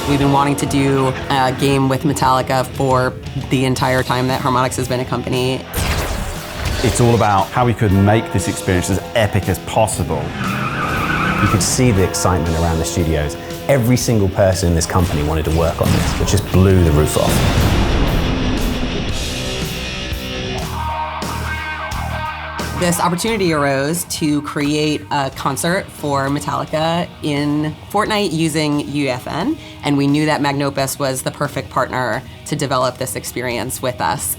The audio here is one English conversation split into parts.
We've been wanting to do a game with Metallica for the entire time that Harmonix has been a company. It's all about how we could make this experience as epic as possible. You could see the excitement around the studios. Every single person in this company wanted to work on this, which just blew the roof off. This opportunity arose to create a concert for Metallica in Fortnite using UEFN, and we knew that Magnopus was the perfect partner to develop this experience with us.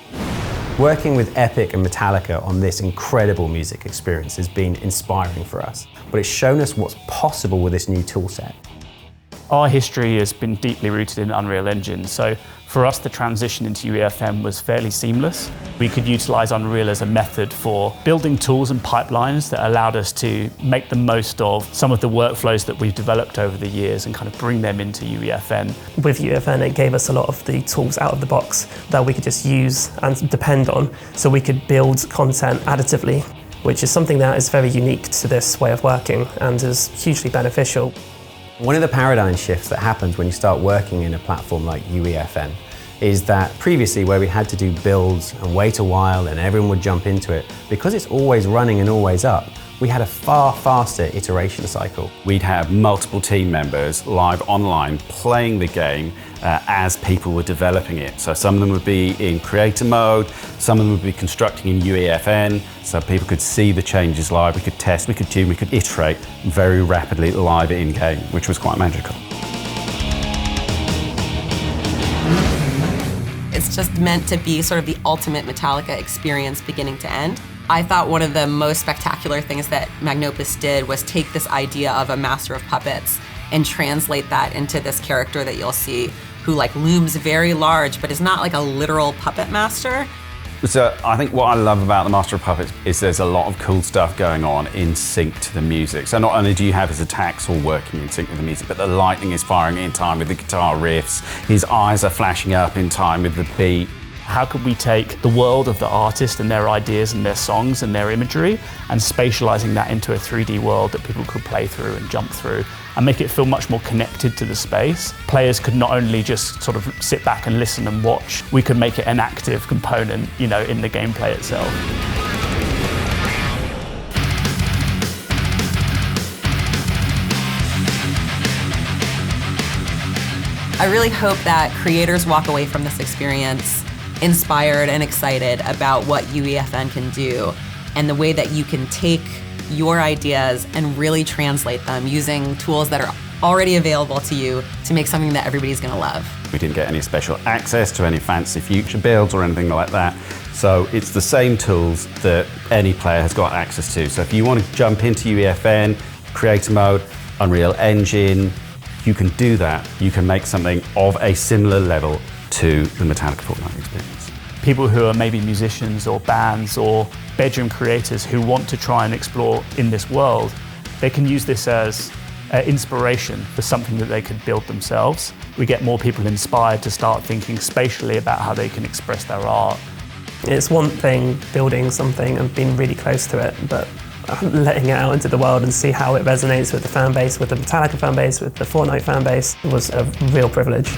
Working with Epic and Metallica on this incredible music experience has been inspiring for us, but it's shown us what's possible with this new toolset. Our history has been deeply rooted in Unreal Engine, so for us the transition into UEFN was fairly seamless. We could utilize Unreal as a method for building tools and pipelines that allowed us to make the most of some of the workflows that we've developed over the years and kind of bring them into UEFN. With UEFN, it gave us a lot of the tools out of the box that we could just use and depend on, so we could build content additively, which is something that is very unique to this way of working and is hugely beneficial. One of the paradigm shifts that happens when you start working in a platform like UEFN is that previously where we had to do builds and wait a while and everyone would jump into it, because it's always running and always up, we had a far faster iteration cycle. We'd have multiple team members live online playing the game as people were developing it. So some of them would be in creator mode, some of them would be constructing in UEFN, so people could see the changes live, we could test, we could tune, we could iterate very rapidly live in-game, which was quite magical. It's just meant to be sort of the ultimate Metallica experience beginning to end. I thought one of the most spectacular things that Magnopus did was take this idea of a master of puppets and translate that into this character that you'll see who looms very large but is not like a literal puppet master. So I think what I love about the Master of Puppets is there's a lot of cool stuff going on in sync to the music. So not only do you have his attacks all working in sync with the music, but the lightning is firing in time with the guitar riffs. His eyes are flashing up in time with the beat. How could we take the world of the artist and their ideas and their songs and their imagery and spatializing that into a 3D world that people could play through and jump through and make it feel much more connected to the space? Players could not only just sort of sit back and listen and watch, we could make it an active component, in the gameplay itself. I really hope that creators walk away from this experience inspired and excited about what UEFN can do and the way that you can take your ideas and really translate them using tools that are already available to you to make something that everybody's going to love. We didn't get any special access to any fancy future builds or anything like that. So it's the same tools that any player has got access to. So if you want to jump into UEFN, creator mode, Unreal Engine, you can do that. You can make something of a similar level to the Metallica Fortnite experience. People who are maybe musicians or bands or bedroom creators who want to try and explore in this world, they can use this as inspiration for something that they could build themselves. We get more people inspired to start thinking spatially about how they can express their art. It's one thing building something and being really close to it, but letting it out into the world and see how it resonates with the fan base, with the Metallica fan base, with the Fortnite fan base, was a real privilege.